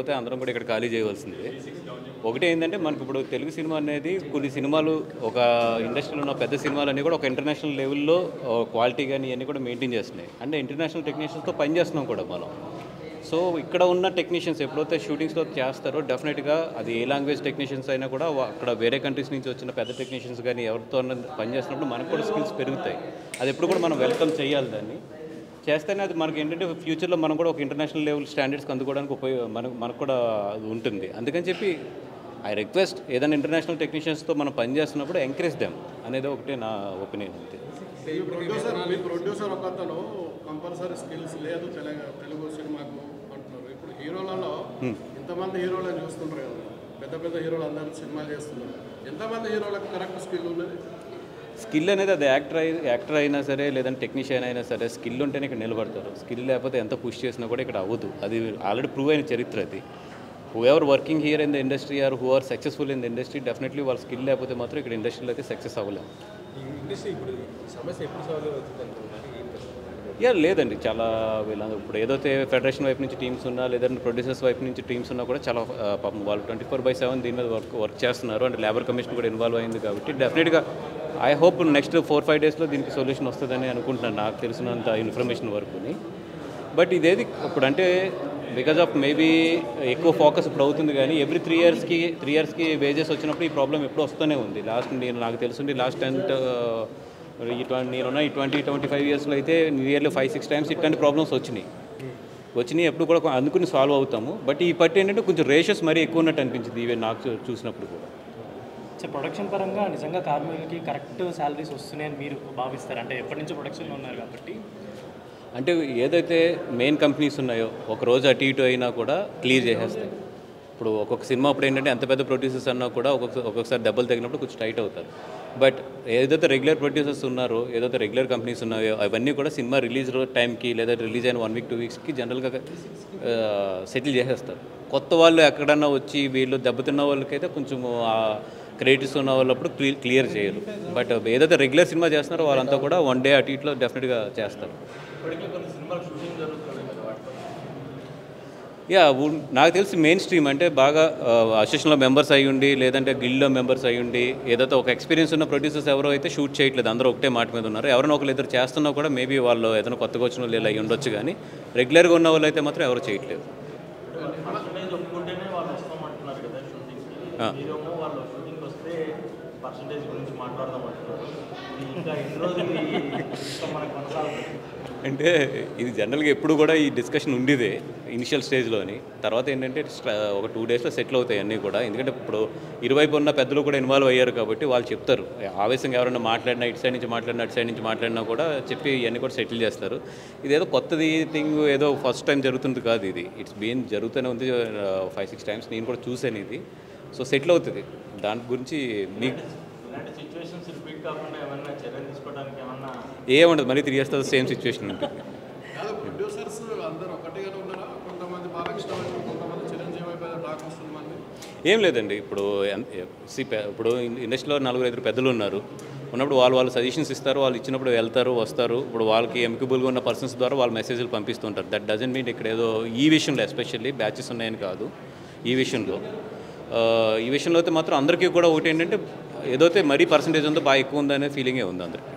పోతే అందరం కూడా ఇక్కడ ఖాళీ చేయవలసిందే. ఒకటి ఏంటంటే మనకి ఇప్పుడు తెలుగు సినిమా అనేది కొన్ని సినిమాలు ఒక ఇండస్ట్రీలో ఉన్న పెద్ద సినిమాలన్నీ కూడా ఒక ఇంటర్నేషనల్ లెవెల్లో క్వాలిటీ కానీ ఇవన్నీ కూడా మెయింటైన్ చేస్తున్నాయి. అంటే ఇంటర్నేషనల్ టెక్నీషియన్స్తో పనిచేస్తున్నాం కూడా మనం. సో ఇక్కడ ఉన్న టెక్నీషియన్స్ ఎప్పుడైతే షూటింగ్స్లో చేస్తారో డెఫినెట్గా అది ఏ లాంగ్వేజ్ టెక్నీషియన్స్ అయినా కూడా అక్కడ వేరే కంట్రీస్ నుంచి వచ్చిన పెద్ద టెక్నీషియన్స్ కానీ ఎవరితో పనిచేస్తున్నప్పుడు మనకు కూడా స్కిల్స్ పెరుగుతాయి. అది ఎప్పుడు కూడా మనం వెల్కమ్ చేయాలి. దాన్ని చేస్తేనే అది మనకి ఏంటంటే ఫ్యూచర్లో మనం కూడా ఒక ఇంటర్నేషనల్ లెవెల్ స్టాండర్డ్స్కి అందుకోవడానికి మనకు కూడా అది ఉంటుంది. అందుకని చెప్పి ఐ రిక్వెస్ట్ ఏదైనా ఇంటర్నేషనల్ టెక్నీషియన్స్తో మనం పనిచేస్తున్నప్పుడు ఎంకరేజ్ దెమ్ అనేది ఒకటే నా ఒపీనియన్ అంతే. ప్రొడ్యూసర్ ఒక అతను కంపల్సరీ స్కిల్స్ లేదు తెలుగు సినిమాకు అంటున్నారు. ఇప్పుడు హీరోలలో ఇంతమంది హీరోలను చూస్తుంటారు కదా, పెద్ద పెద్ద హీరోలు అందరూ సినిమాలు చేస్తున్నారు. ఎంతమంది హీరోలకు కరెక్ట్ స్కిల్ ఉన్నది? స్కిల్ అనేది అది యాక్టర్ అయినా సరే లేదంటే టెక్నీషియన్ అయినా సరే స్కిల్ ఉంటేనే ఇక్కడ నిలబడతారు. స్కిల్ లేకపోతే ఎంత పుష్ చేసినా కూడా ఇక్కడ అవ్వదు. అది ఆల్రెడీ ప్రూవ్ అయిన చరిత్ర అది. Whoever working here in the industry or who are successful in the industry definitely వాళ్ళ స్కిల్ లేకపోతే మాత్రం ఇక్కడ ఇండస్ట్రీలో అయితే సక్సెస్ అవ్వలేము. లేదండి, చాలా ఇప్పుడు ఏదైతే ఫెడరేషన్ వైపు నుంచి టీమ్స్ ఉన్నా లేదంటే ప్రొడ్యూసర్స్ వైపు నుంచి టీమ్స్ ఉన్నా కూడా చాలా పాపం వాళ్ళు 24/7 దీని మీద వర్క్ చేస్తున్నారు. అంటే లేబర్ కమిషన్ కూడా ఇన్వాల్వ్ అయింది కాబట్టి డెఫినెట్గా ఐ హోప్ నెక్స్ట్ 4-5 డేస్లో దీనికి సొల్యూషన్ వస్తుందని అనుకుంటున్నాను, నాకు తెలిసినంత ఇన్ఫర్మేషన్ వరకుని. బట్ ఇదేది ఇప్పుడు అంటే బికాజ్ ఆఫ్ మేబీ ఎక్కువ ఫోకస్ ఇప్పుడు అవుతుంది, కానీ ఎవ్రీ 3 ఇయర్స్కి వేజెస్ వచ్చినప్పుడు ఈ ప్రాబ్లం ఎప్పుడు వస్తూనే ఉంది. నాకు తెలుసుండి లాస్ట్ నేనున్న ఈ 20-25 ఇయర్స్లో అయితే నియర్లీ 5-6 టైమ్స్ ఇట్లాంటి ప్రాబ్లమ్స్ వచ్చినాయి. ఎప్పుడు కూడా అందుకుని సాల్వ్ అవుతాము. బట్ ఈ పట్టి ఏంటంటే కొంచెం రేషియోస్ మరీ ఎక్కువ ఉన్నట్టు అనిపించింది ఇవే నాకు చూసినప్పుడు కూడా. ప్రొడక్షన్ పరంగా నిజంగా కార్మికులకి కరెక్ట్ శాలరీస్ వస్తున్నాయని మీరు భావిస్తారు? అంటే ఎప్పటి నుంచో ప్రొడక్షన్లో ఉన్నారు కాబట్టి. అంటే ఏదైతే మెయిన్ కంపెనీస్ ఉన్నాయో ఒక రోజు అటు ఇటు అయినా కూడా క్లియర్ చేసేస్తాయి. ఇప్పుడు ఒక్కొక్క సినిమా అప్పుడు ఏంటంటే ఎంత పెద్ద ప్రొడ్యూసర్స్ అన్నా కూడా ఒక్కొక్కసారి దెబ్బలు తగినప్పుడు కొంచెం టైట్ అవుతారు. బట్ ఏదైతే రెగ్యులర్ ప్రొడ్యూసర్స్ ఉన్నారో ఏదైతే రెగ్యులర్ కంపెనీస్ ఉన్నాయో అవన్నీ కూడా సినిమా రిలీజ్ టైంకి లేదా రిలీజ్ అయిన 1 వీక్ 2 వీక్స్కి జనరల్గా సెటిల్ చేసేస్తారు. కొత్త వాళ్ళు ఎక్కడన్నా వచ్చి వీళ్ళు దెబ్బతిన్న వాళ్ళకైతే కొంచెం క్రెడిట్స్ ఉన్న వాళ్ళప్పుడు క్లియర్ చేయరు. బట్ ఏదైతే రెగ్యులర్ సినిమా చేస్తున్నారో వాళ్ళంతా కూడా 1 డే అటు ఇట్లో డెఫినెట్గా చేస్తారు. నాకు తెలిసి మెయిన్ స్ట్రీమ్ అంటే బాగా అసోసియేషన్లో మెంబర్స్ అయ్యి ఉండి లేదంటే గిల్డ్లో మెంబర్స్ అయ్యి ఉండి ఏదైతే ఒక ఎక్స్పీరియన్స్ ఉన్న ప్రొడ్యూసర్స్ ఎవరో అయితే షూట్ చేయట్లేదు, అందరూ ఒకటే మాట మీద ఉన్నారు. ఎవరైనా ఒకరు ఇద్దరు చేస్తున్నా కూడా మేబీ వాళ్ళు ఏదైనా కొత్తగా వచ్చిన వాళ్ళు అయ్యి ఉండొచ్చు, కానీ రెగ్యులర్గా ఉన్న వాళ్ళు అయితే మాత్రం ఎవరు చేయట్లేదు. అంటే ఇది జనరల్గా ఎప్పుడు కూడా ఈ డిస్కషన్ ఉండేదే ఇనిషియల్ స్టేజ్లోని. తర్వాత ఏంటంటే ఒక 2 డేస్లో సెటిల్ అవుతాయి అన్నీ కూడా. ఎందుకంటే ఇప్పుడు ఇరువైపు ఉన్న పెద్దలు కూడా ఇన్వాల్వ్ అయ్యారు కాబట్టి వాళ్ళు చెప్తారు. ఆవేశంగా ఎవరైనా మాట్లాడినా ఇటు సైడ్ నుంచి మాట్లాడినా అటు సైడ్ నుంచి మాట్లాడినా కూడా చెప్పి ఇవన్నీ కూడా సెటిల్ చేస్తారు. ఇదేదో కొత్తది థింగ్ ఏదో ఫస్ట్ టైం జరుగుతుంది కాదు, ఇది ఇట్స్ బీన్ జరుగుతూనే ఉంది 5-6 టైమ్స్. నేను కూడా చూశాను ఇది. సో సెటిల్ అవుతుంది. దాని గురించి మీకు ఏముండదు, మళ్ళీ 3 ఇయర్స్ తర్వాత సేమ్ సిచ్యువేషన్ ఉంటుంది. ఏం లేదండి, ఇప్పుడు ఇండస్ట్రీలో 4-5 పెద్దలు ఉన్నప్పుడు వాళ్ళు సజెషన్స్ ఇస్తారు. వాళ్ళు ఇచ్చినప్పుడు వెళ్తారు వస్తారు. ఇప్పుడు వాళ్ళకి ఎమికబుల్గా ఉన్న పర్సన్స్ ద్వారా వాళ్ళు మెసేజ్లు పంపిస్తుంటారు. దట్ డజంట్ మీన్ ఇక్కడ ఏదో ఈ విషయంలో ఎస్పెషల్లీ బ్యాచెస్ ఉన్నాయని కాదు. ఈ విషయంలో అయితే మాత్రం అందరికీ కూడా ఒకటి ఏంటంటే ఏదైతే మరీ పర్సంటేజ్ ఉందో బాగా ఎక్కువ ఉందనే ఫీలింగే ఉంది అందరికీ.